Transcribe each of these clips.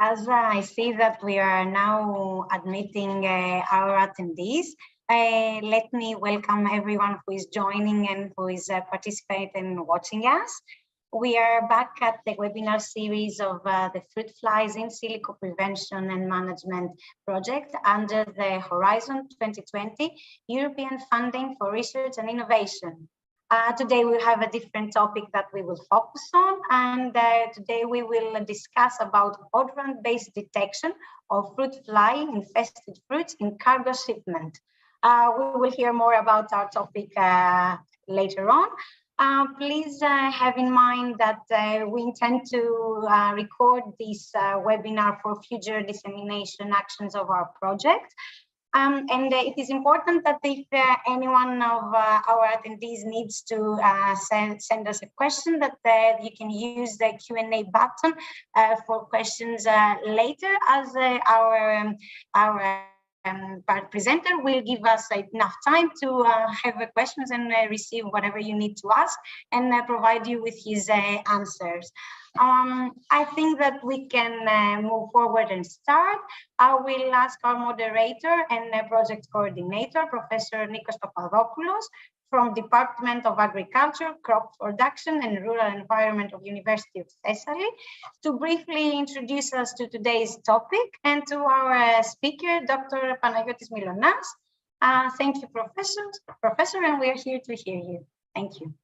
As I see that we are now admitting our attendees, let me welcome everyone who is joining and who is participating and watching us. We are back at the webinar series of the fruit flies in silico prevention and management project under the Horizon 2020 European Funding for Research and Innovation. Today we'll have a different topic that we will focus on, and today we will discuss about odorant-based detection of fruit fly infested fruits in cargo shipment. We will hear more about our topic later on. Please have in mind that we intend to record this webinar for future dissemination actions of our project. And it is important that if anyone of our attendees needs to send us a question, that you can use the Q&A button for questions later, as our presenter will give us enough time to have questions and receive whatever you need to ask and provide you with his answers. I think that we can move forward and start. I will ask our moderator and project coordinator, Professor Nikos Papadopoulos, from Department of Agriculture, Crop Production and Rural Environment of University of Thessaly, to briefly introduce us to today's topic, and to our speaker, Dr. Panagiotis Milonas. Thank you, Professor, and we are here to hear you. Thank you.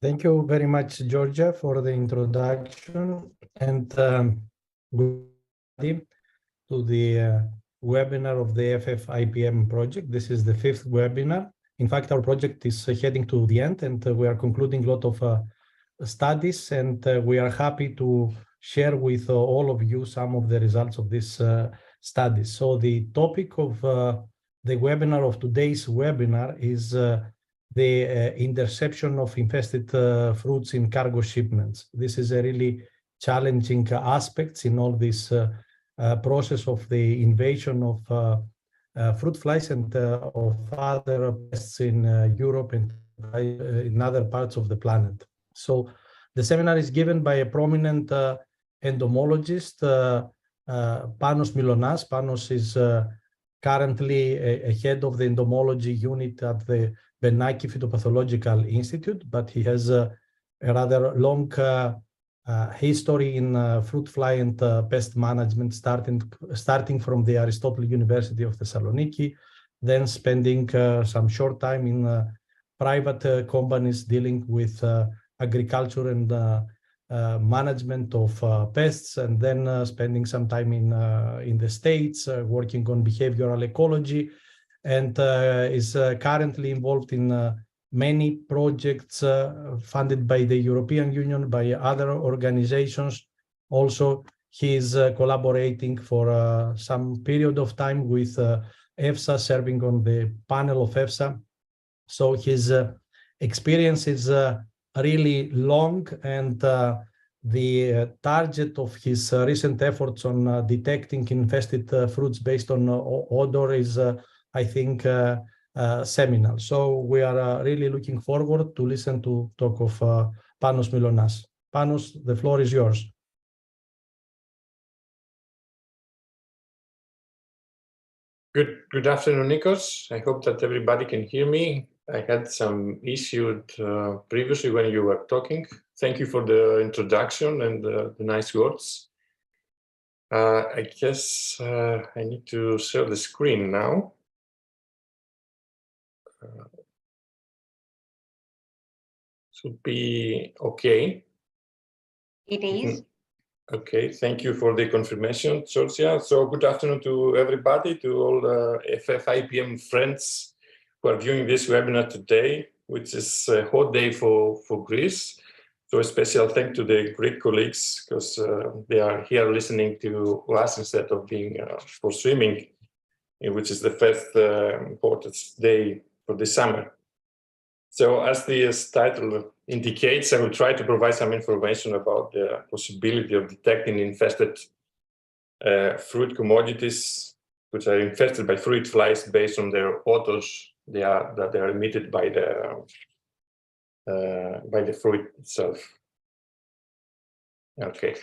Thank you very much, Georgia, for the introduction, and good morning to the webinar of the FF-IPM project. This is the 5th webinar. In fact, our project is heading to the end, and we are concluding a lot of studies, and we are happy to share with all of you some of the results of these studies. So the topic of the webinar of today's webinar is the interception of infested fruits in cargo shipments. This is a really challenging aspect in all this process of the invasion of fruit flies and of other pests in Europe and in other parts of the planet. So the seminar is given by a prominent entomologist, Panos Milonas. Panos is currently a head of the entomology unit at the Benaki Phytopathological Institute, but he has a rather long history in fruit fly and pest management, starting from the Aristotle University of Thessaloniki, then spending some short time in private companies dealing with agriculture and management of pests, and then spending some time in the States working on behavioral ecology, and is currently involved in many projects funded by the European Union, by other organizations. Also, he is collaborating for some period of time with EFSA, serving on the panel of EFSA. So his experience is really long, and the target of his recent efforts on detecting infested fruits based on odor is, I think, seminal. So we are really looking forward to listen to talk of Panos Milonas. Panos, the floor is yours. Good afternoon, Nikos. I hope that everybody can hear me. I had some issue previously when you were talking. Thank you for the introduction and the nice words. I guess I need to share the screen now. Should be okay. It is. Okay, thank you for the confirmation, Georgia. So good afternoon to everybody, to all the FF-IPM friends who are viewing this webinar today, which is a hot day for Greece. So a special thank to the Greek colleagues, because they are here listening to us instead of being for swimming, which is the first important day for the summer. So as the title indicates, I will try to provide some information about the possibility of detecting infested fruit commodities, which are infested by fruit flies based on their odors that they are emitted by the fruit itself. Okay.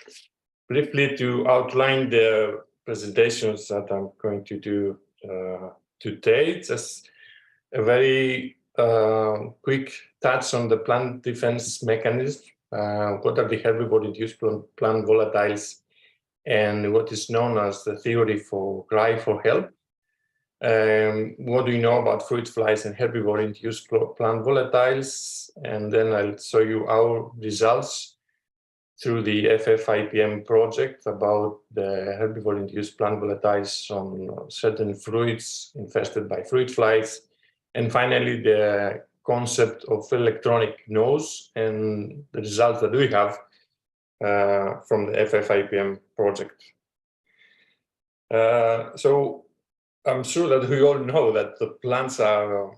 briefly to outline the presentations that I'm going to do today. Just a very quick touch on the plant defense mechanism. What are the herbivore-induced plant volatiles, and what is known as the theory for cry for help. What do you know about fruit flies and herbivore-induced plant volatiles? And then I'll show you our results through the FF-IPM project about the herbivore-induced plant volatiles on certain fruits infested by fruit flies. And finally, the concept of electronic nose and the results that we have from the FF-IPM project. So I'm sure that we all know that the plants are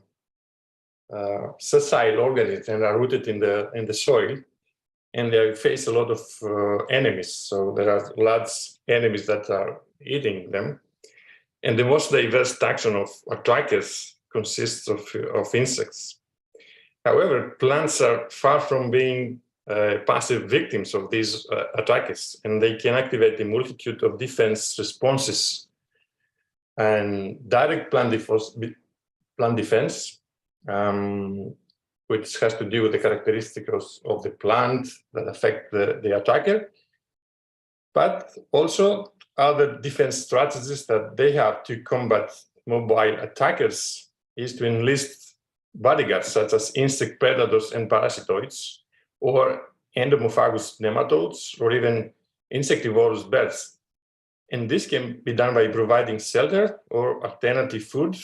sessile organisms and are rooted in the soil, and they face a lot of enemies. So there are large enemies that are eating them. And the most diverse taxon of attackers consists of insects. However, plants are far from being passive victims of these attackers, and they can activate a multitude of defense responses. And direct plant defense, which has to do with the characteristics of the plant that affect the attacker, but also other defense strategies that they have to combat mobile attackers is to enlist bodyguards such as insect predators and parasitoids, or endomophagous nematodes, or even insectivorous birds. And this can be done by providing shelter or alternative food,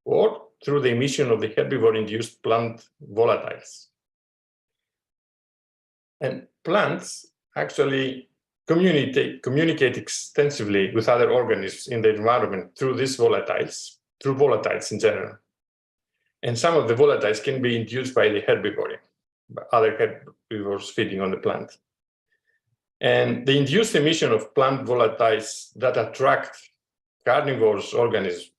or through the emission of the herbivore-induced plant volatiles. And plants actually communicate extensively with other organisms in the environment through these volatiles, through volatiles in general. And some of the volatiles can be induced by the herbivore, by other herbivores feeding on the plant. And the induced emission of plant volatiles that attract carnivorous organisms,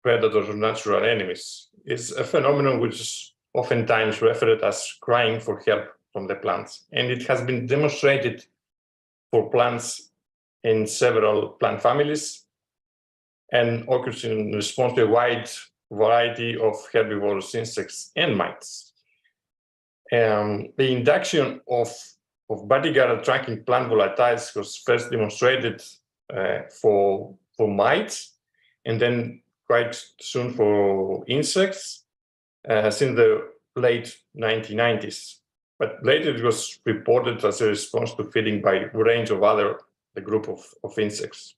predators or natural enemies, is a phenomenon which is oftentimes referred as crying for help from the plants. And it has been demonstrated for plants in several plant families and occurs in response to a wide variety of herbivorous insects and mites. The induction of bodyguard attracting plant volatiles was first demonstrated for mites, and then quite soon for insects since the late 1990s. But later it was reported as a response to feeding by a range of the group of insects.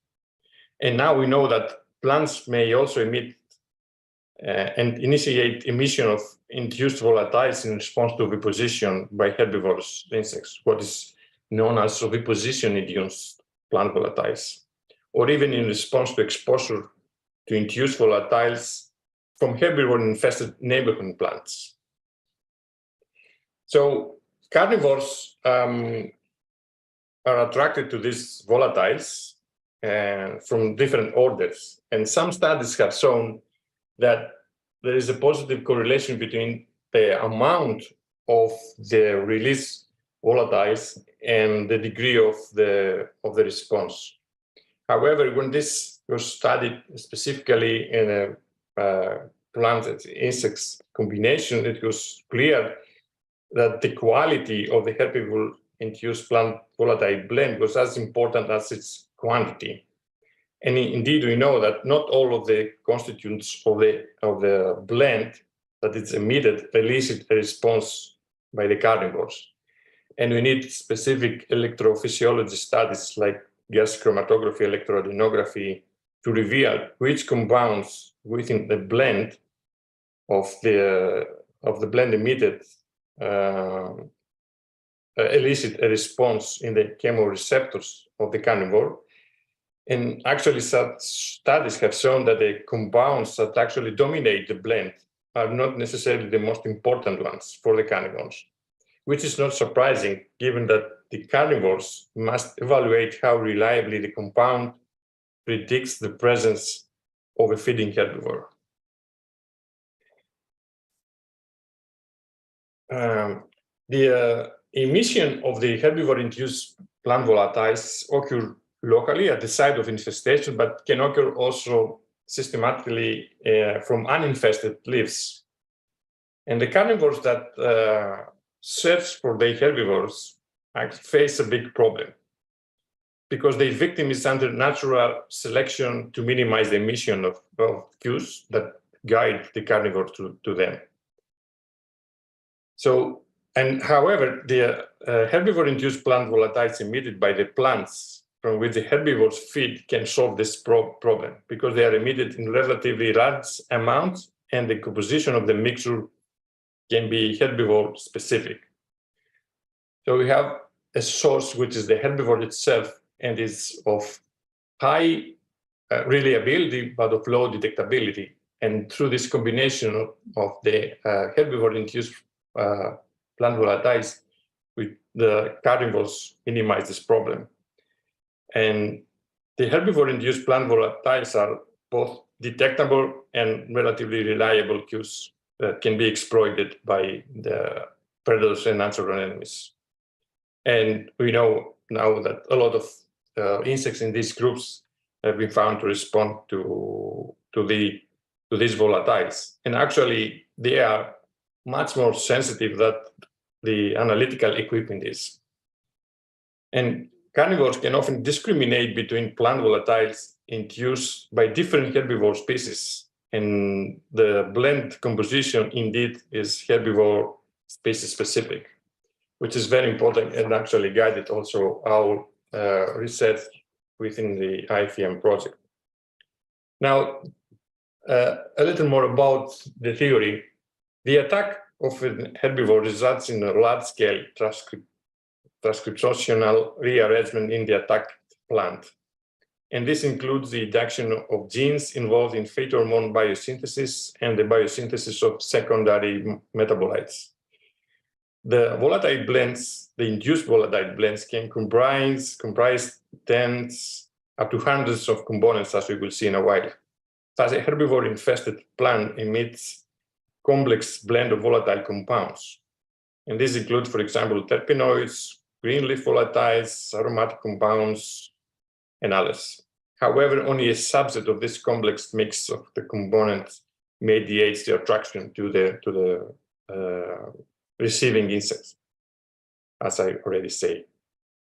And now we know that plants may also emit and initiate emission of induced volatiles in response to oviposition by herbivorous insects, what is known as oviposition induced plant volatiles, or even in response to exposure to induced volatiles from herbivore-infested neighborhood plants. So carnivores are attracted to these volatiles from different orders, and some studies have shown that there is a positive correlation between the amount of the released volatiles and the degree of the response. However, when this was studied specifically in a plant insects combination, it was clear that the quality of the herbivore-induced plant volatile blend was as important as its quantity. And indeed, we know that not all of the constituents of the blend that is emitted elicit a response by the carnivores. And we need specific electrophysiology studies like gas chromatography, electroadenography to reveal which compounds within the blend of the blend emitted elicit a response in the chemoreceptors of the carnivore. And actually, such studies have shown that the compounds that actually dominate the blend are not necessarily the most important ones for the carnivores, which is not surprising given that the carnivores must evaluate how reliably the compound predicts the presence of a feeding herbivore. The emission of the herbivore-induced plant volatiles occur locally at the site of infestation, but can occur also systematically from uninfested leaves. And the carnivores that search for the herbivores actually face a big problem, because their victim is under natural selection to minimize the emission of cues that guide the carnivore to them. So, and however, the herbivore-induced plant volatiles emitted by the plants from which the herbivores feed can solve this problem, because they are emitted in relatively large amounts and the composition of the mixture can be herbivore specific. So we have a source which is the herbivore itself and is of high reliability but of low detectability. And through this combination of the herbivore-induced plant volatiles with the carnivores minimize this problem. And the herbivore-induced plant volatiles are both detectable and relatively reliable cues that can be exploited by the predators and natural enemies. And we know now that a lot of insects in these groups have been found to respond to these volatiles. And actually, they are much more sensitive than the analytical equipment is. And carnivores can often discriminate between plant volatiles induced by different herbivore species. And the blend composition indeed is herbivore species specific, which is very important and actually guided also our research within the IPM project. Now, a little more about the theory. The attack of an herbivore results in a large-scale transcriptional rearrangement in the attacked plant. And this includes the induction of genes involved in phytohormone biosynthesis and the biosynthesis of secondary metabolites. The volatile blends, the induced volatile blends, can comprise tens up to hundreds of components, as we will see in a while. Thus, a herbivore-infested plant emits complex blend of volatile compounds. And these include, for example, terpenoids, green leaf volatiles, aromatic compounds, and others. However, only a subset of this complex mix of the components mediates the attraction to the receiving insects, as I already said.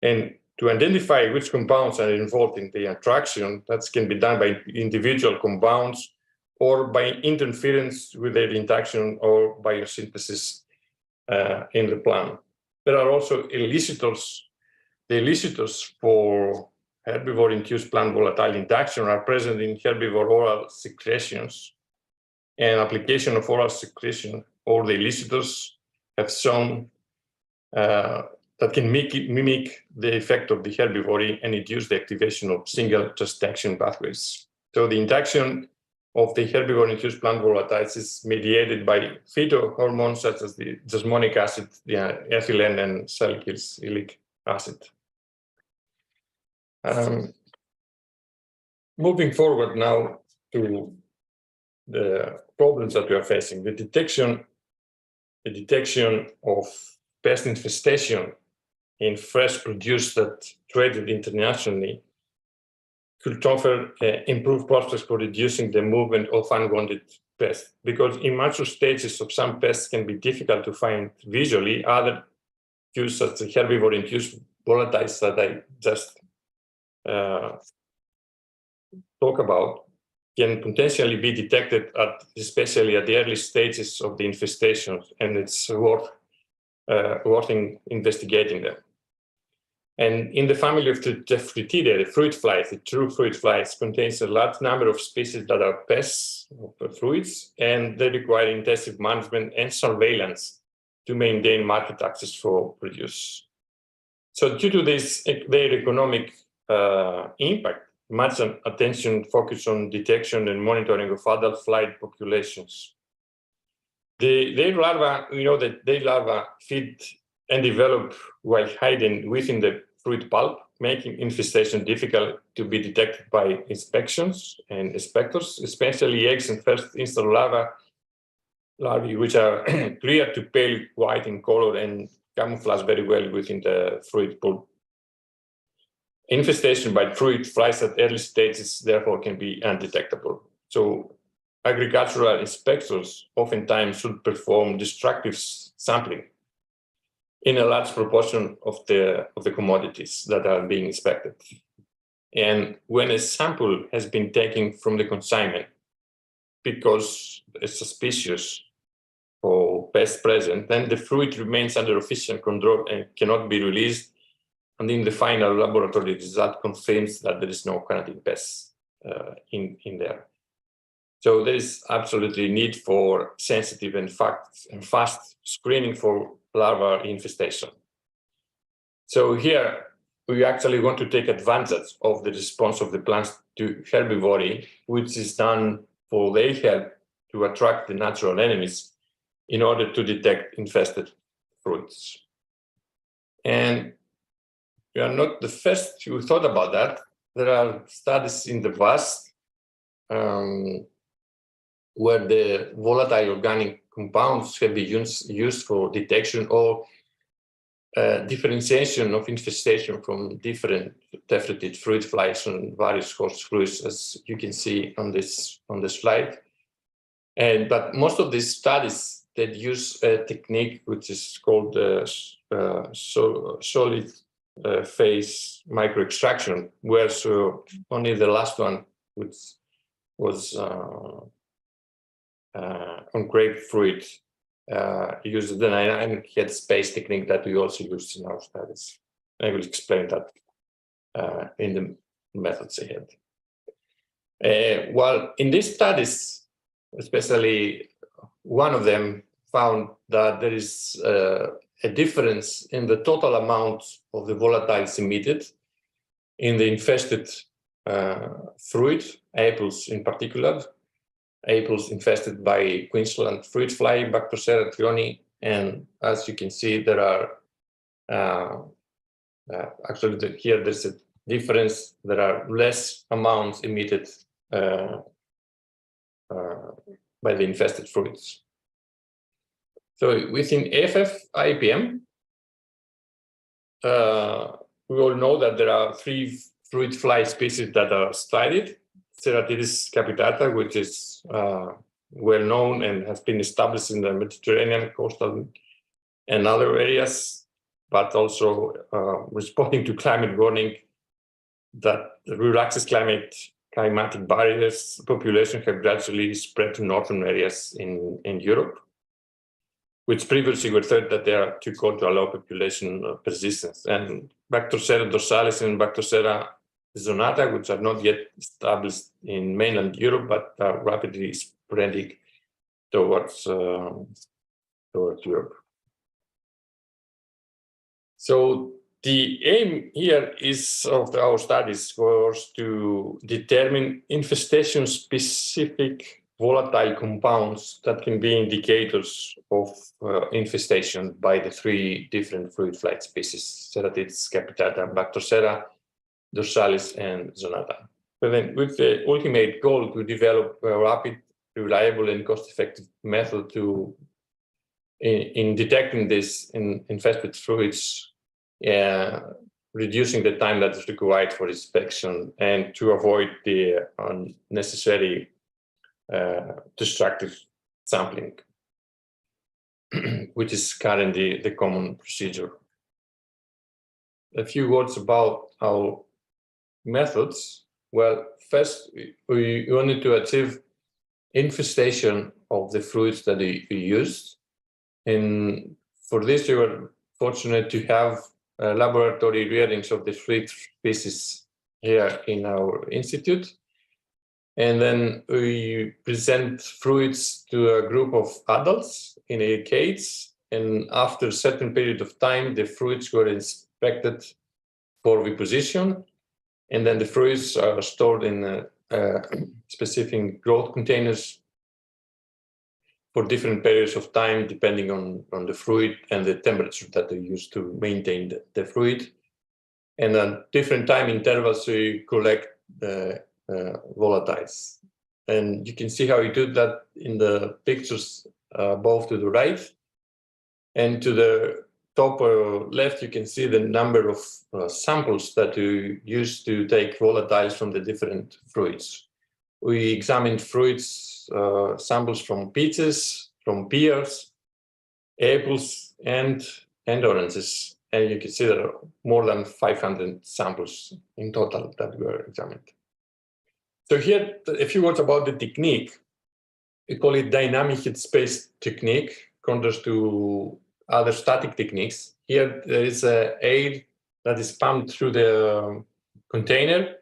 And to identify which compounds are involved in the attraction, that can be done by individual compounds or by interference with their interaction or biosynthesis in the plant. There are also elicitors. The elicitors for herbivore-induced plant volatile induction are present in herbivore oral secretions, and application of oral secretion or the elicitors have shown that can mimic the effect of the herbivore and induce the activation of single transduction pathways. So the induction of the herbivore-induced plant volatiles is mediated by phytohormones such as the jasmonic acid, the ethylene, and salicylic acid. Moving forward now to the problems that we are facing, the detection of pest infestation in fresh produce that traded internationally could offer improved prospects for reducing the movement of unwanted pests, because in mature stages of some pests can be difficult to find visually. Other cues such as herbivore-induced volatiles that I just talk about can potentially be detected especially at the early stages of the infestation, and it's worth investigating them. And in the family of the Tephritida, the fruit flies, the true fruit flies, contains a large number of species that are pests of fruits, and they require intensive management and surveillance to maintain market access for produce. So due to this, their economic impact, much attention focused on detection and monitoring of adult flight populations. Their larvae, we know that their larvae feed and develop while hiding within the fruit pulp, making infestation difficult to be detected by inspections and inspectors, especially eggs and first instar larvae, which are clear to pale white in color and camouflage very well within the fruit pulp. infestation by fruit flies at early stages, therefore, can be undetectable. So agricultural inspectors oftentimes should perform destructive sampling in a large proportion of the commodities that are being inspected. And when a sample has been taken from the consignment because it's suspicious for pests present, then the fruit remains under official control and cannot be released until the final laboratory result confirms that there is no carotene pests in there. So there is absolutely need for sensitive and fast screening for larval infestation. So here we actually want to take advantage of the response of the plants to herbivory, which is done for their help to attract the natural enemies in order to detect infested fruits. And we are not the first who thought about that. There are studies in the past where the volatile organic compounds have been used for detection or differentiation of infestation from different tephritid fruit flies and various host fruits, as you can see on the slide. But most of these studies that use a technique which is called solid phase microextraction, where only the last one, which was on grapefruit, used the 9 head space technique that we also used in our studies. I will explain that in the methods ahead. Well, in these studies, especially one of them found that there is a difference in the total amount of the volatiles emitted in the infested fruit, apples in particular, apples infested by Queensland fruit fly, Bactrocera trioni, and as you can see, there are actually here there's a difference. There are less amounts emitted by the infested fruits. So within FF-IPM, we all know that there are 3 fruit fly species that are studied. Ceratidis capitata, which is well known and has been established in the Mediterranean coastal and other areas, but also responding to climate warning that the relaxed climatic barriers, population have gradually spread to northern areas in Europe, which previously were thought that they are too cold to allow population persistence. And Bactrocera dorsalis and Bactrocera zonata, which are not yet established in mainland Europe, but are rapidly spreading towards Europe. So the aim here is of our studies was to determine infestation-specific volatile compounds that can be indicators of infestation by the 3 different fruit fly species, Ceratidis capitata, Bactrocera dorsalis, and zonata. But then with the ultimate goal to develop a rapid, reliable, and cost-effective method to in detecting this in infested fruits, reducing the time that is required for inspection and to avoid the unnecessary destructive sampling, which is currently the common procedure. A few words about our methods. Well, first, we wanted to achieve infestation of the fruits that we used. And for this, we were fortunate to have laboratory readings of the fruit species here in our institute. And then we present fruits to a group of adults in a cage. And after a certain period of time, the fruits were inspected for oviposition. And then the fruits are stored in specific growth containers for different periods of time, depending on the fruit and the temperature that they use to maintain the fruit. And at different time intervals, we collect the volatiles. And you can see how we do that in the pictures both to the right and to the top left, you can see the number of samples that you use to take volatiles from the different fruits. We examined fruits samples from peaches, from pears, apples, and oranges. And you can see there are more than 500 samples in total that were examined. So here, a few words about the technique. We call it dynamic heat space technique, contrast to other static techniques. Here, there is air that is pumped through the container,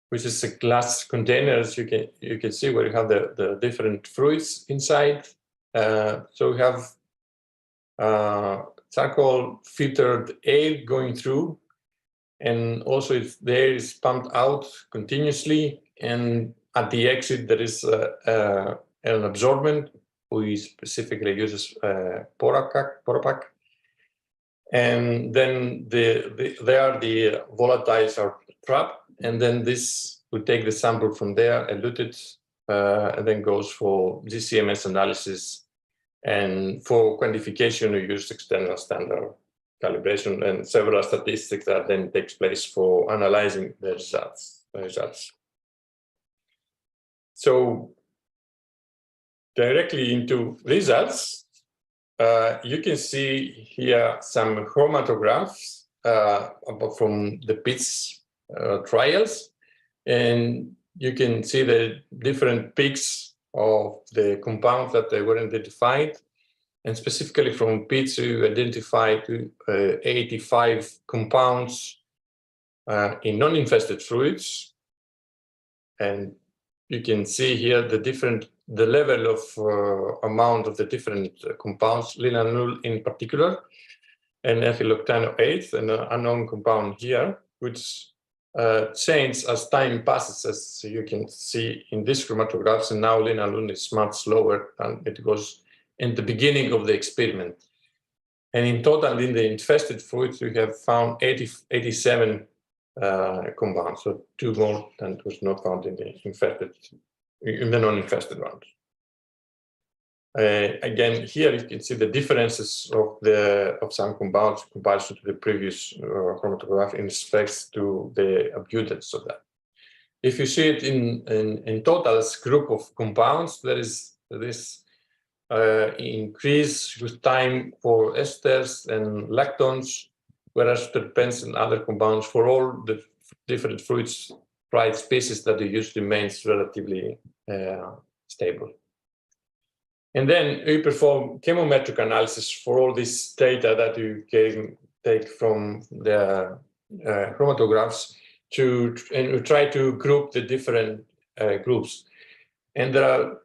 which is a glass container, as you can see, where you have the different fruits inside. So we have charcoal filtered air going through, and also the air is pumped out continuously, and at the exit there is an absorbent who specifically uses Poropac, and then the volatiles are trapped, and then this will take the sample from there, elute it, and then goes for GCMS analysis. And for quantification, we use external standard calibration and several statistics that then takes place for analyzing the results. So directly into results, you can see here some chromatographs from the pitch trials, and you can see the different peaks of the compounds that they were identified. And specifically from pitch, we identified 85 compounds in non-infested fruits. And you can see here the level of amount of the different compounds, linalool in particular, and ethyloctanoate, an unknown compound here, which change as time passes, as you can see in these chromatographs, and now linalool is much lower than it was in the beginning of the experiment. And in total, in the infested fruits, we have found 87 compounds, so 2 more than was not found in the non-infested ones. Again, here you can see the differences of some compounds in comparison to the previous chromatograph in respect to the abundance of that. If you see it in total as group of compounds, there is this increase with time for esters and lactones, whereas terpenes and other compounds for all the different fruits, dried species that you use remains relatively stable. And then we perform chemometric analysis for all this data that you can take from the chromatographs and we try to group the different groups. And there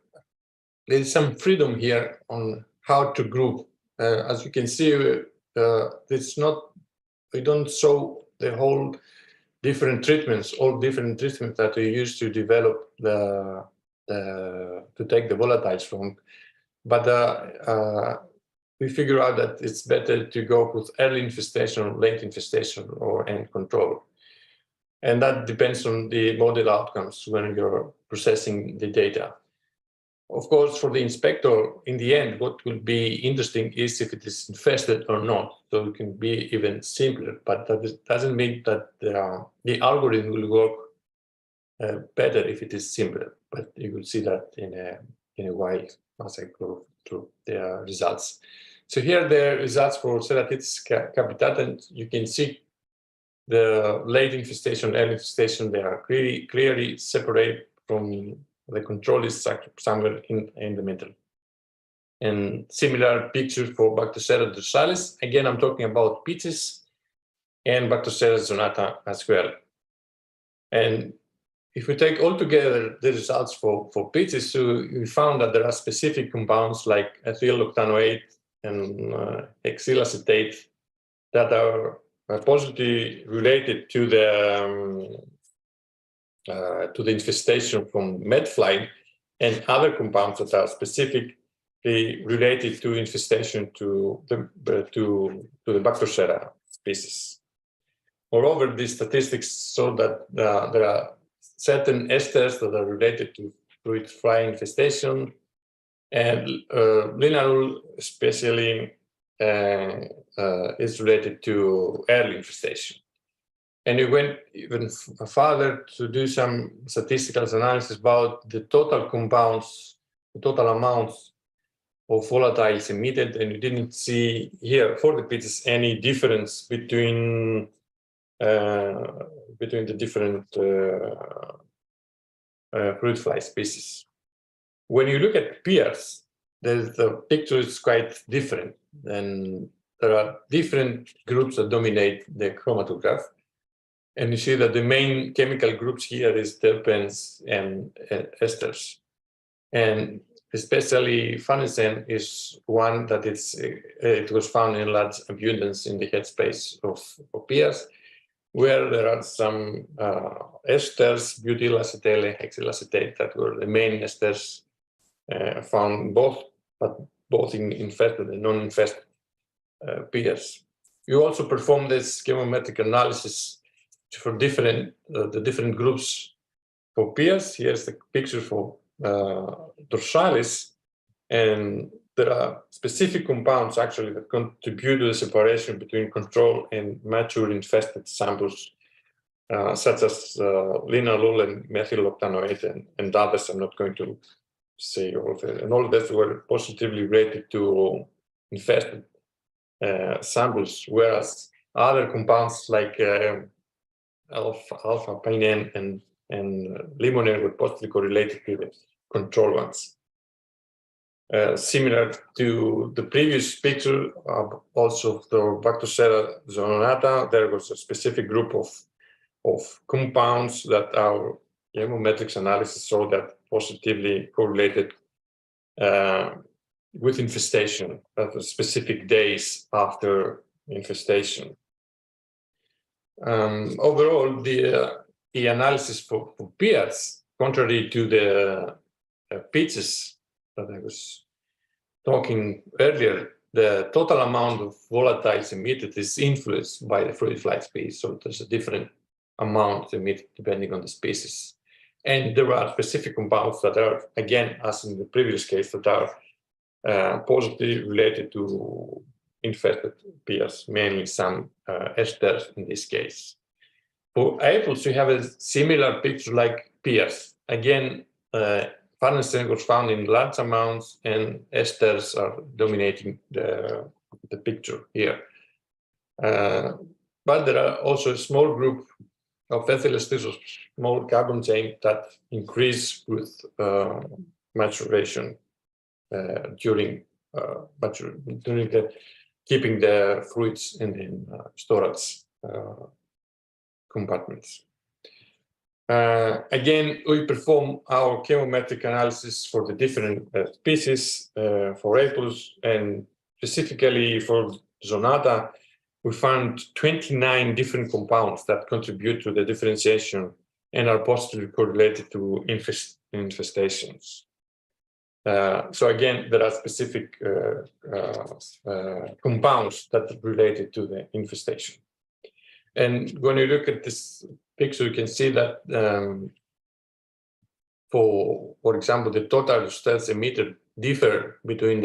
is some freedom here on how to group. As you can see, we don't show the whole different treatments, all different treatments that we use to develop to take the volatiles from. But we figure out that it's better to go with early infestation, late infestation, or end control. And that depends on the model outcomes when you're processing the data. Of course, for the inspector, in the end, what will be interesting is if it is infested or not. So it can be even simpler, but that doesn't mean that the algorithm will work better if it is simpler. But you will see that in a while as I go through the results. So here are the results for Ceratitis capitata, and you can see the late infestation, early infestation, they are clearly separate from the control is somewhere in the middle. And similar picture for Bacteroceras dorsalis. Again, I'm talking about peaches and Bacteroceras zonata as well. And if we take all together the results for peaches, so we found that there are specific compounds like ethyloctanoate and hexylacetate that are positively related to the infestation from medfly, and other compounds that are specifically related to infestation to the Bacterocera species. Moreover, these statistics show that there are certain esters that are related to fruit fly infestation, and linalool especially is related to early infestation. And we went even further to do some statistical analysis about the total compounds, the total amounts of volatiles emitted, and we didn't see here for the pitches any difference between the different fruit fly species. When you look at peers, the picture is quite different, and there are different groups that dominate the chromatograph. And you see that the main chemical groups here is terpenes and esters. And especially farnesen is one that it was found in large abundance in the headspace of peers, where there are some esters, butyl acetate, hexyl acetate, that were the main esters found both in infested and non-infested peers. You also perform this chemometric analysis for the different groups for peers. Here's the picture for dorsalis, and there are specific compounds actually that contribute to the separation between control and mature infested samples, such as linalool and methyloctanoate and others. I'm not going to say all of it. And all of this were positively rated to infested samples, whereas other compounds like alpha-pinene and limonene were positively correlated to the control ones. Similar to the previous picture, also the Bactocera zonata, there was a specific group of compounds that our chemometrics analysis saw that positively correlated with infestation at the specific days after infestation. Overall, the analysis for peers, contrary to the pitches that I was talking earlier, the total amount of volatiles emitted is influenced by the fruit fly species. So there's a different amount emitted depending on the species. And there are specific compounds that are, again, as in the previous case, that are positively related to infested peers, mainly some esters in this case. For apples, we have a similar picture like peers. Again, farnesen was found in large amounts, and esters are dominating the picture here. But there are also a small group of ethyl esters, of small carbon chain that increase with maturation during keeping the fruits in storage compartments. Again, we perform our chemometric analysis for the different species for apples, and specifically for zonata, we found 29 different compounds that contribute to the differentiation and are positively correlated to infestations. So again, there are specific compounds that are related to the infestation. And when you look at this picture, you can see that, for example, the total steps emitted differ between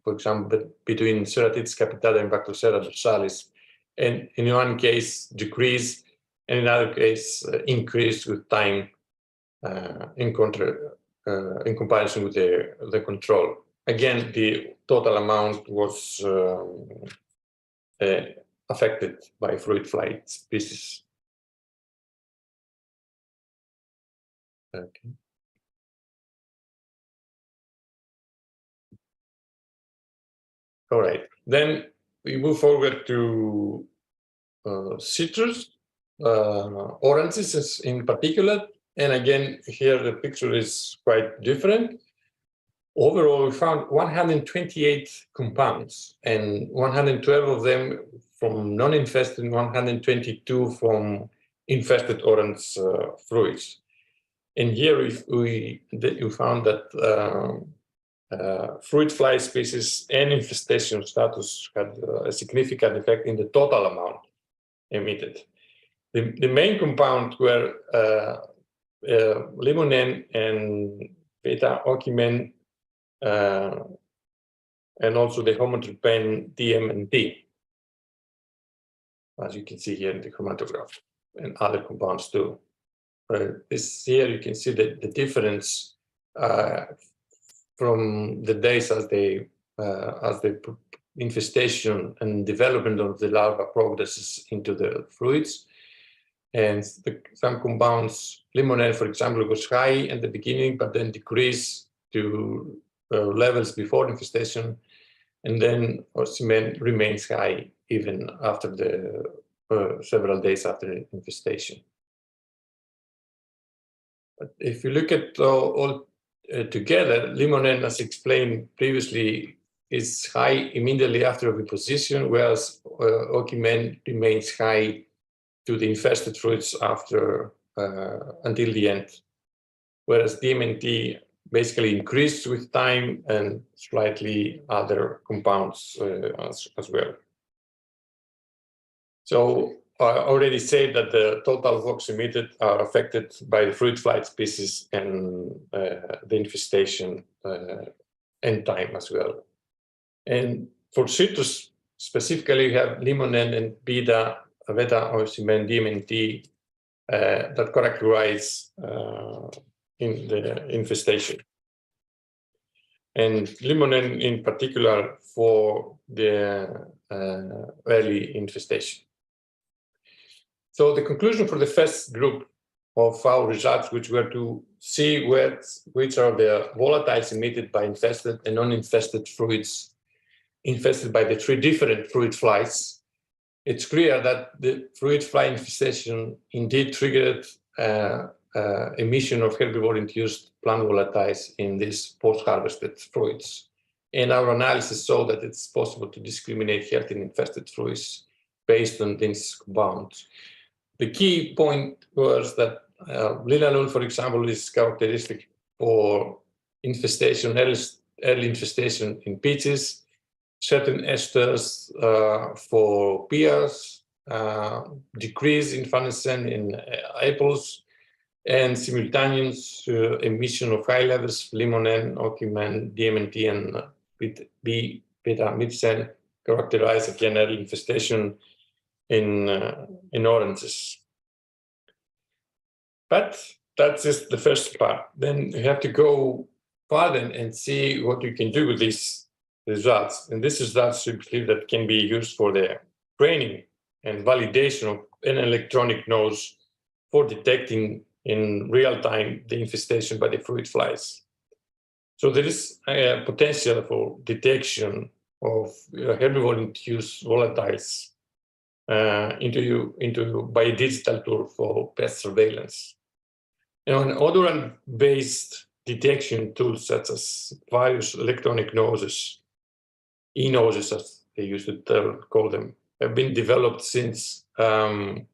for example, between Ceratitis capitata and Bactocera dorsalis, and in one case decrease, and in another case increase with time in comparison with the control. Again, the total amount was affected by fruit fly species. Okay. All right, then we move forward to citrus, oranges in particular. And again, here the picture is quite different. Overall, we found 128 compounds, and 112 of them from non-infested, 122 from infested orange fruits. And here we found that fruit fly species and infestation status had a significant effect in the total amount emitted. The main compounds were limonene and beta-ocymen, and also the homoterpene DMNT, as you can see here in the chromatograph, and other compounds too. This here you can see the difference from the days as the infestation and development of the larva progresses into the fruits. And some compounds, limonene, for example, was high in the beginning, but then decreased to levels before infestation, and then cement remains high even after the several days after infestation. But if you look at all together, limonene, as explained previously, is high immediately after oviposition, whereas okimen remains high to the infested fruits after until the end, whereas DMNT basically increased with time and slightly other compounds as well. So I already said that the total VOCs emitted are affected by the fruit fly species and the infestation and time as well. And for citrus specifically, we have limonene and beta oximen DMNT that characterize in the infestation. And limonene in particular for the early infestation. So the conclusion for the first group of our results, which were to see which are the volatiles emitted by infested and non-infested fruits infested by the three different fruit flies, it's clear that the fruit fly infestation indeed triggered emission of herbivore-induced plant volatiles in these post-harvested fruits. And our analysis saw that it's possible to discriminate healthy and infested fruits based on these compounds. The key point was that linalool, for example, is characteristic for infestation, early infestation in peaches, certain esters for pears, decrease in farnesene in apples, and simultaneous emission of high levels of limonene, okimen, DMNT, and beta-midsen characterize again early infestation in oranges. But that's just the first part. Then you have to go further and see what you can do with these results. And these results, we believe, that can be used for the training and validation of an electronic nose for detecting in real time the infestation by the fruit flies. So there is a potential for detection of herbivore-induced volatiles by a digital tool for pest surveillance. And odorant-based detection tools such as various electronic noses, e-noses as they used to call them, have been developed since the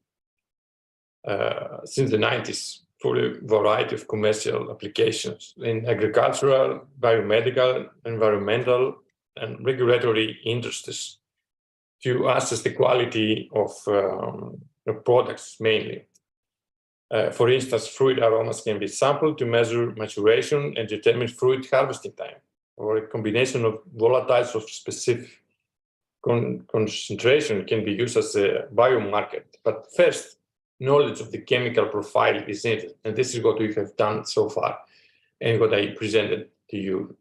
90s for a variety of commercial applications in agricultural, biomedical, environmental, and regulatory industries to assess the quality of products mainly. For instance, fruit aromas can be sampled to measure maturation and determine fruit harvesting time, or a combination of volatiles of specific concentration can be used as a biomarker. But first, knowledge of the chemical profile is needed, and this is what we have done so far, and what I presented to you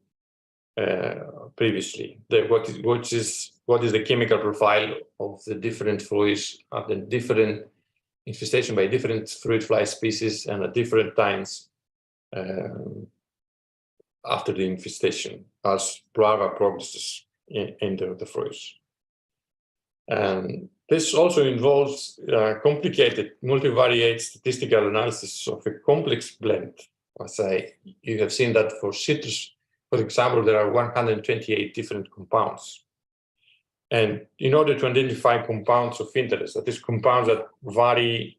previously. What is the chemical profile of the different fruits, of the different infestation by different fruit fly species and at different times after the infestation as larva progresses into the fruits. And this also involves complicated multivariate statistical analysis of a complex blend. You have seen that for citrus, for example, there are 128 different compounds. And in order to identify compounds of interest, that is, compounds that vary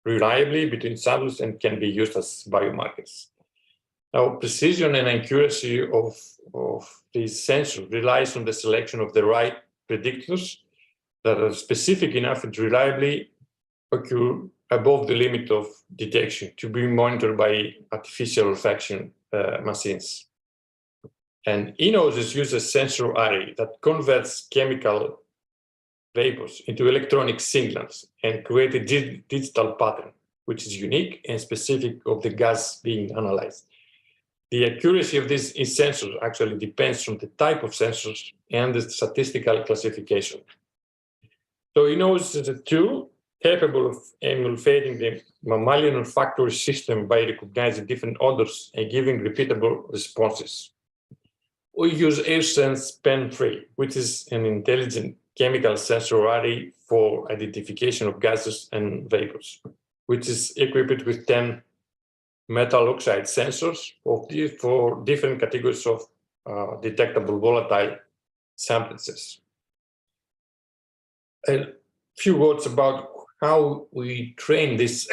reliably between samples and can be used as biomarkers. Now, precision and accuracy of these sensors relies on the selection of the right predictors that are specific enough and reliably occur above the limit of detection to be monitored by artificial olfaction machines. And eNoses use a sensor array that converts chemical vapors into electronic signals and create a digital pattern, which is unique and specific of the gas being analyzed. The accuracy of these sensors actually depends on the type of sensors and the statistical classification. So eNose is a tool capable of emulating the mammalian olfactory system by recognizing different odors and giving repeatable responses. We use AirSense Pen 3, which is an intelligent chemical sensor array for identification of gases and vapors, which is equipped with 10 metal oxide sensors for different categories of detectable volatile substances. A few words about how we train this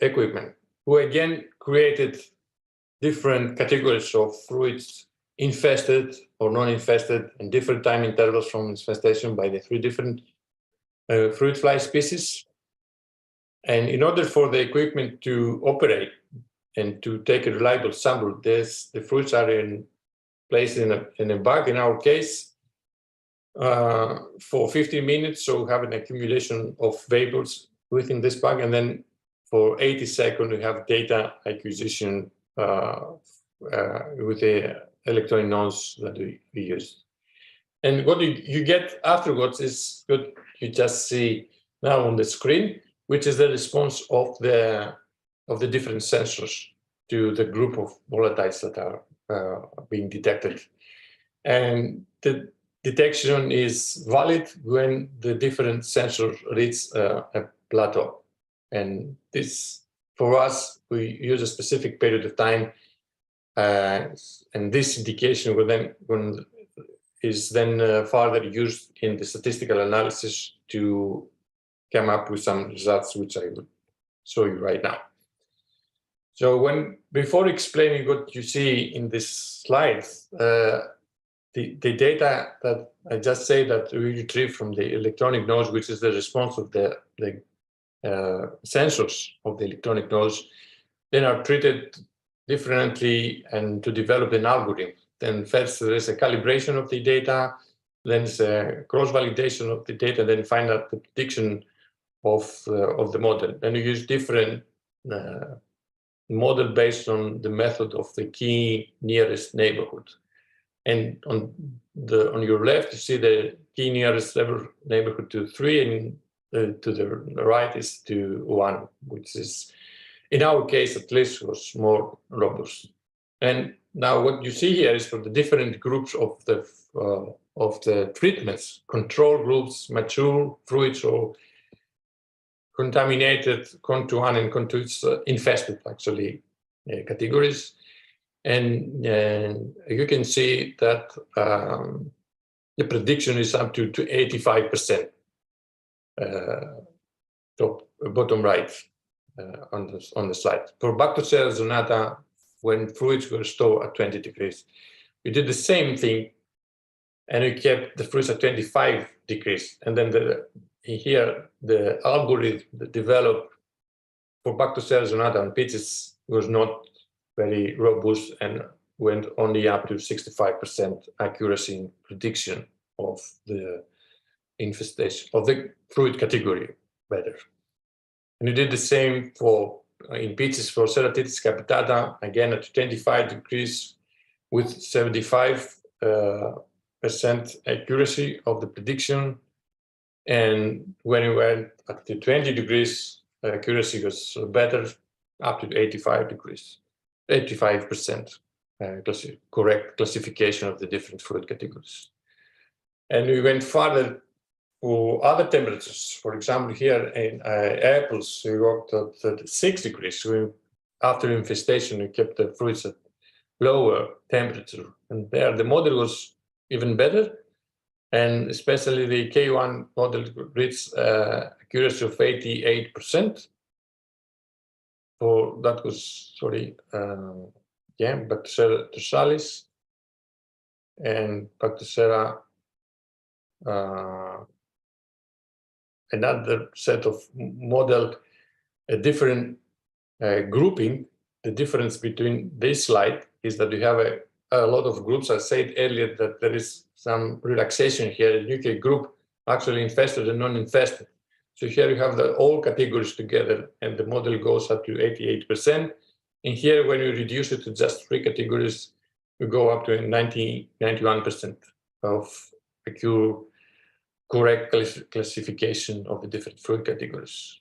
equipment. We again created different categories of fruits, infested or non-infested, and different time intervals from infestation by the 3 different fruit fly species. And in order for the equipment to operate and to take a reliable sample, the fruits are placed in a bag, in our case, for 15 minutes, so we have an accumulation of vapors within this bag, and then for 80 seconds we have data acquisition with the electronic nose that we use. And what you get afterwards is what you just see now on the screen, which is the response of the different sensors to the group of volatiles that are being detected. And the detection is valid when the different sensors reach a plateau. And this, for us, we use a specific period of time, and this indication is then further used in the statistical analysis to come up with some results, which I will show you right now. So before explaining what you see in this slide, the data that I just say that we retrieve from the electronic nose, which is the response of the sensors of the electronic nose, then are treated differently and to develop an algorithm. Then first there is a calibration of the data, then it's a cross-validation of the data, then find out the prediction of the model. Then you use different model based on the method of the key nearest neighborhood. And on your left, you see the key nearest neighborhood to 3, and to the right is to 1, which is, in our case at least, was more robust. And now what you see here is for the different groups of the treatments, control groups, mature fruits, or contaminated, CON2 and CON2, it's infested actually categories. And you can see that the prediction is up to 85%, top bottom right on the slide. For Bactocera zonata, when fruits were stored at 20 degrees, we did the same thing, and we kept the fruits at 25 degrees. And then here, the algorithm that developed for Bactocera zonata on peaches was not very robust and went only up to 65% accuracy in prediction of the infestation of the fruit category better. And we did the same in peaches for Ceratitis capitata, again at 25 degrees with 75% accuracy of the prediction. And when we went up to 20 degrees, accuracy was better, up to 85 degrees. 85% correct classification of the different fruit categories. And we went further for other temperatures. For example, here in apples, we worked at 36 degrees. After infestation, we kept the fruits at lower temperature. And there, the model was even better. And especially the K1 model reached accuracy of 88%. For that was, Bactocera dorsalis and Bactocera, another set of model, a different grouping. The difference between this slide is that we have a lot of groups. I said earlier that there is some relaxation here. The UK group actually infested and non-infested. So here you have all categories together, and the model goes up to 88%. And here, when you reduce it to just 3 categories, you go up to 91% of correct classification of the different fruit categories.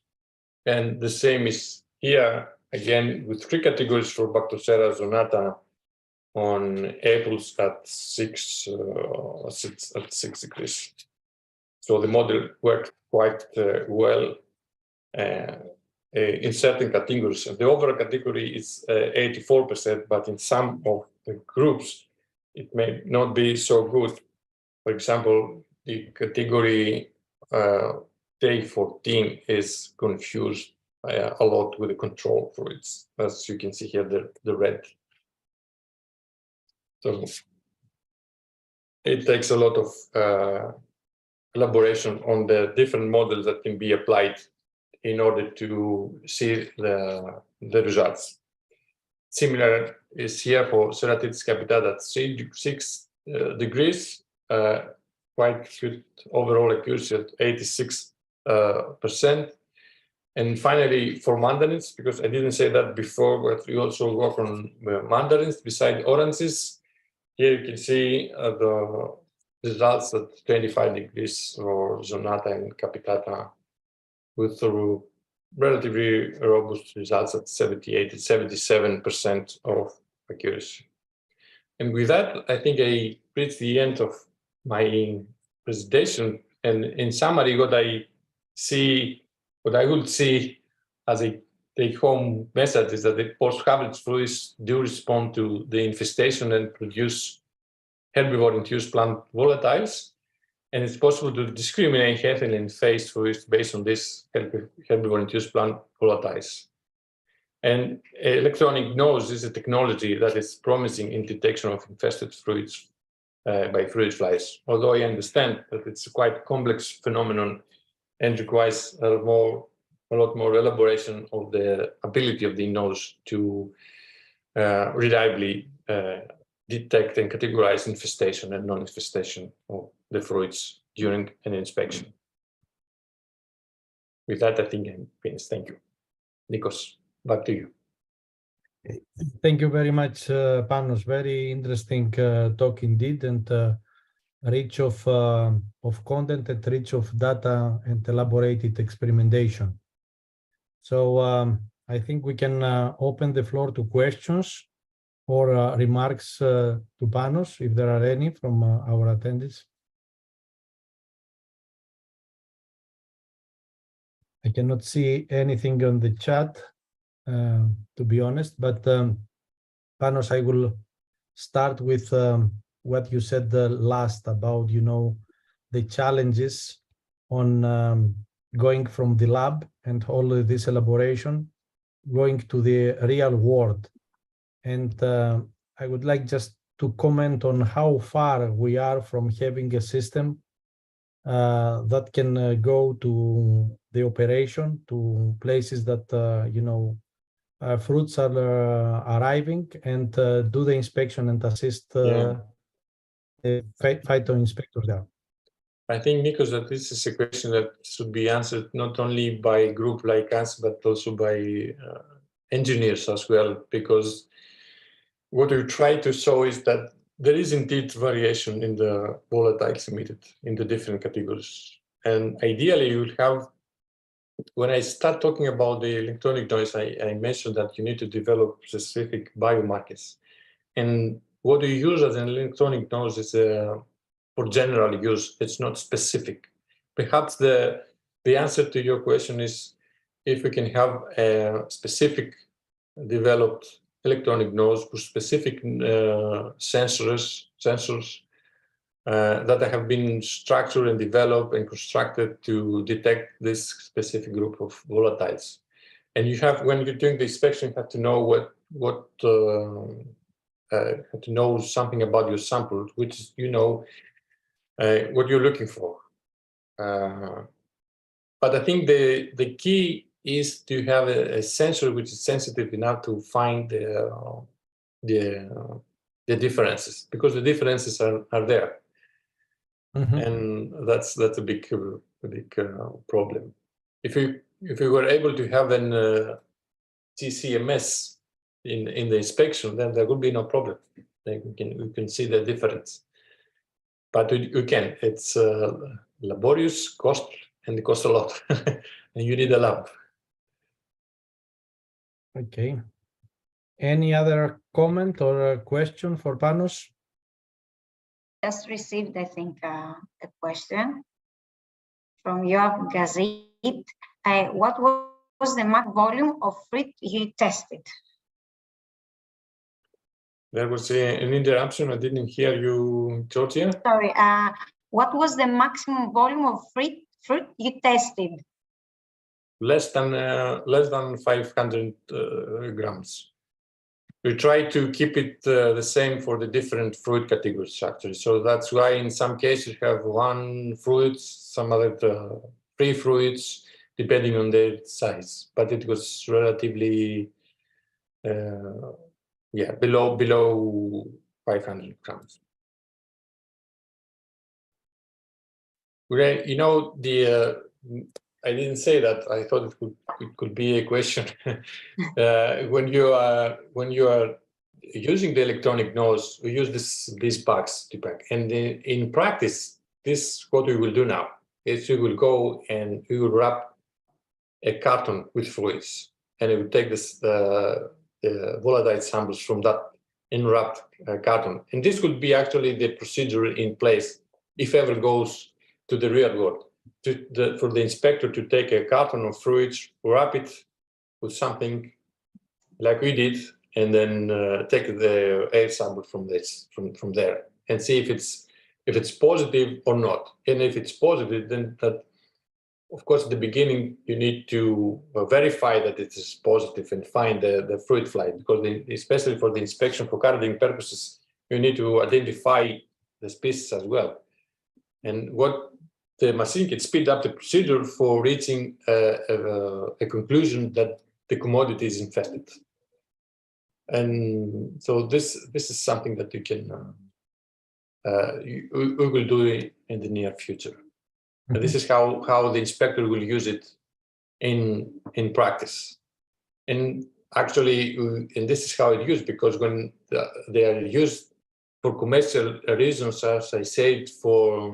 And the same is here, again, with 3 categories for Bactocera zonata on apples at 6 degrees. So the model worked quite well in certain categories. The overall category is 84%, but in some of the groups, it may not be so good. For example, the category day 14 is confused a lot with the control fruits, as you can see here, the red. So it takes a lot of elaboration on the different models that can be applied in order to see the results. Similar is here for Ceratitis capitata at 6 degrees, quite good overall accuracy at 86%. And finally, for mandarins, because I didn't say that before, but we also work on mandarins beside oranges. Here you can see the results at 25 degrees for zonata and capitata, with relatively robust results at 78 and 77% of accuracy. And with that, I think I reached the end of my presentation. And in summary, what I would see as a take-home message is that the post-harvest fruits do respond to the infestation and produce herbivore-induced plant volatiles. And it's possible to discriminate healthy and phased fruits based on this herbivore-induced plant volatiles. And electronic nose is a technology that is promising in detection of infested fruits by fruit flies, although I understand that it's a quite complex phenomenon and requires a lot more elaboration of the ability of the nose to reliably detect and categorize infestation and non-infestation of the fruits during an inspection. With that, I think I'm finished. Thank you. Nikos, back to you. Thank you very much, Panos. Very interesting talk indeed, and rich of content and rich of data and elaborated experimentation. So I think we can open the floor to questions or remarks to Panos, if there are any from our attendees. I cannot see anything on the chat, to be honest, but Panos, I will start with what you said last about, the challenges on going from the lab and all of this elaboration, going to the real world. And I would like just to comment on how far we are from having a system that can go to the operation, to places that, fruits are arriving and do the inspection and assist the phyto inspectors there. I think, Nikos, that this is a question that should be answered not only by a group like us, but also by engineers as well, because what we try to show is that there is indeed variation in the volatiles emitted in the different categories. And ideally, you would have, when I start talking about the electronic noise, I mentioned that you need to develop specific biomarkers. And what you use as an electronic noise is for general use, it's not specific. Perhaps the answer to your question is if we can have a specific developed electronic nose for specific sensors that have been structured and developed and constructed to detect this specific group of volatiles. And you have, when you're doing the inspection, you have to know have to know something about your sample, which is, what you're looking for. But I think the key is to have a sensor which is sensitive enough to find the the differences, because the differences are there. And that's a big problem. If we were able to have an TCMS in the inspection, then there would be no problem. Then we can see the difference. But we can. It's laborious, cost, and it costs a lot, and you need a lab. Okay. Any other comment or a question for Panos? Just received, I think, a question from Yoav Gazit. What was the max volume of fruit you tested? There was an interruption. I didn't hear you, Georgia. Sorry. What was the maximum volume of fruit you tested? Less than 500 grams. We try to keep it the same for the different fruit categories, actually. So that's why in some cases you have one fruit, some other 3 fruits, depending on their size. But it was relatively, below 500 grams. You know, I didn't say that. I thought it could be a question. When you are using the electronic nose, we use these bags to pack. And in practice, this what we will do now is we will go and we will wrap a carton with fluids, and we will take the volatile samples from that enwrapped carton. And this would be actually the procedure in place if ever goes to the real world. For the inspector to take a carton of fluids, wrap it with something like we did, and then take the air sample from there and see if it's positive or not. And if it's positive, then that, of course, at the beginning you need to verify that it is positive and find the fruit fly, because especially for the inspection for carrying purposes, you need to identify the species as well. And what the machine can speed up the procedure for reaching a conclusion that the commodity is infested. And so this is something that you can we will do in the near future. And this is how the inspector will use it in practice. And actually, and this is how it's used, because when they are used for commercial reasons, as I said, for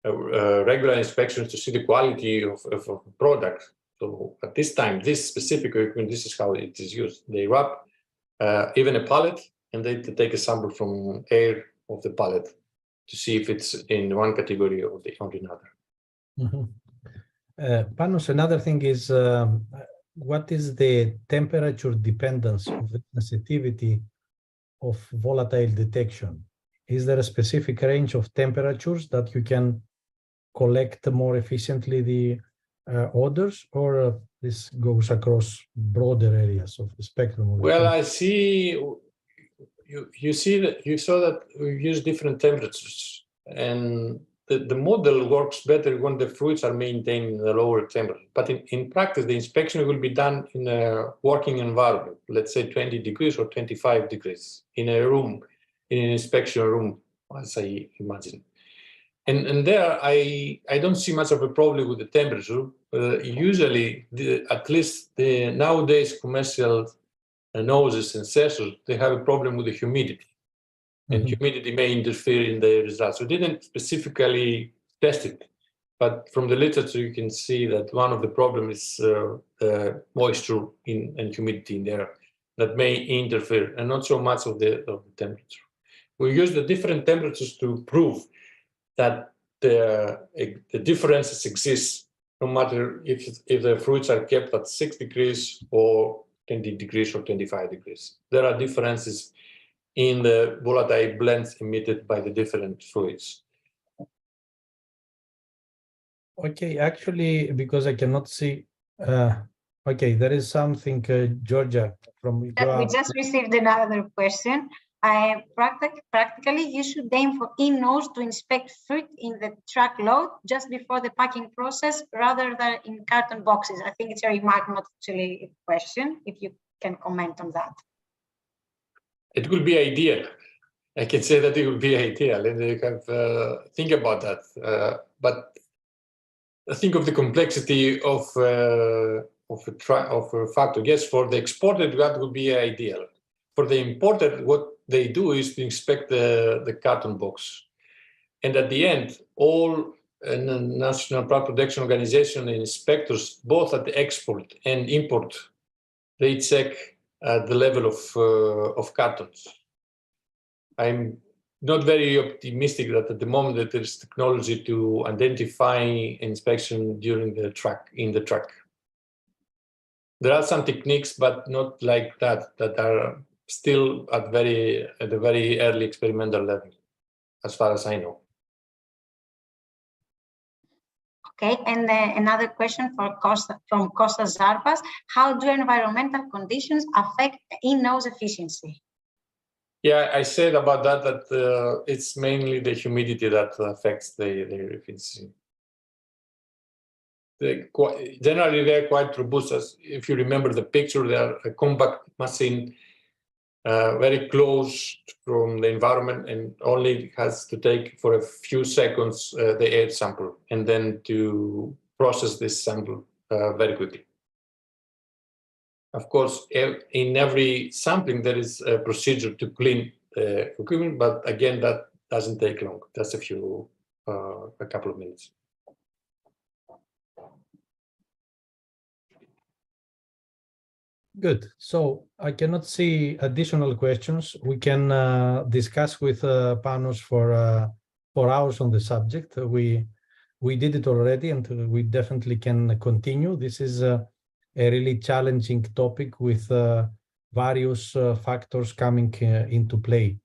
regular inspections to see the quality of a product. So at this time, this specific equipment, this is how it is used. They wrap even a pallet, and they take a sample from air of the pallet to see if it's in one category or another. Panos, another thing is, what is the temperature dependence of the sensitivity of volatile detection? Is there a specific range of temperatures that you can collect more efficiently the odors, or this goes across broader areas of the spectrum? Well, I see. You saw that we use different temperatures, and the model works better when the fruits are maintained in a lower temperature. But in practice, the inspection will be done in a working environment, let's say 20 degrees or 25 degrees, in a room, in an inspection room, as I imagine. And there, I don't see much of a problem with the temperature. Usually, at least the nowadays commercial noses and sensors, they have a problem with the humidity. And humidity may interfere in the results. We didn't specifically test it, but from the literature, you can see that one of the problems is moisture and humidity in the air that may interfere, and not so much of the temperature. We use the different temperatures to prove that the differences exist, no matter if the fruits are kept at 6 degrees or 20 degrees or 25 degrees. There are differences in the volatile blends emitted by the different fruits. Okay, actually, because I cannot see, okay, there is something, Georgia, from We just received another question. Practically, you should aim for in-nose to inspect fruit in the truck load just before the packing process, rather than in carton boxes. I think it's a remark, not actually a question, if you can comment on that. it will be ideal. I can say that it will be ideal, and you can think about that. But think of the complexity of a factor. Yes, for the exported, that would be ideal. For the imported, what they do is to inspect the carton box. And at the end, all National Plant Protection Organization and inspectors, both at the export and import, they check the level of cartons. I'm not very optimistic that at the moment that there's technology to identify inspection during the truck, in the truck. There are some techniques, but not like that are still at the very early experimental level, as far as I know. Okay, and another question from Kostas Zarpas. How do environmental conditions affect in-nose efficiency? Yeah, I said about that it's mainly the humidity that affects the efficiency. Generally, they're quite robust. As if you remember the picture, they are a compact machine, very close from the environment, and only has to take for a few seconds the air sample, and then to process this sample very quickly. Of course, in every sampling, there is a procedure to clean the equipment, but again, that doesn't take long, just a couple of minutes. Good. So I cannot see additional questions. We can discuss with Panos for hours on the subject. We did it already, and we definitely can continue. This is a really challenging topic with various factors coming into play.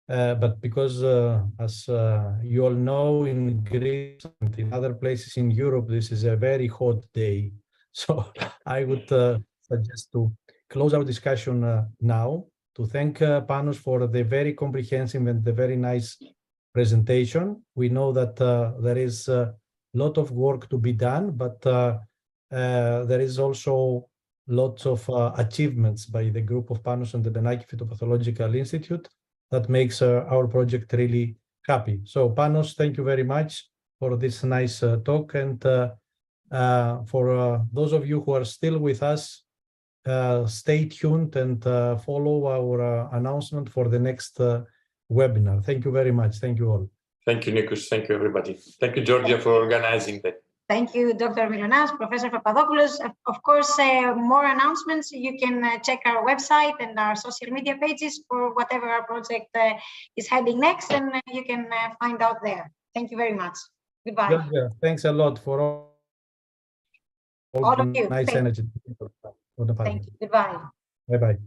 But because, as you all know, in Greece and in other places in Europe, this is a very hot day. So I would suggest to close our discussion now, to thank Panos for the very comprehensive and the very nice presentation. We know that there is a lot of work to be done, but there is also lots of achievements by the group of Panos and the Benaki Phytopathological Institute that makes our project really happy. So Panos, thank you very much for this nice talk. And for those of you who are still with us, stay tuned and follow our announcement for the next webinar. Thank you very much. Thank you all. Thank you, Nikos. Thank you, everybody. Thank you, Georgia, for organizing that. Thank you, Dr. Mylonas, Professor Papadopoulos. Of course, more announcements. You can check our website and our social media pages for whatever our project is heading next, and you can find out there. Thank you very much. Goodbye. Georgia, thanks a lot for all of you. Nice energy. Thank you. Goodbye. Bye-bye.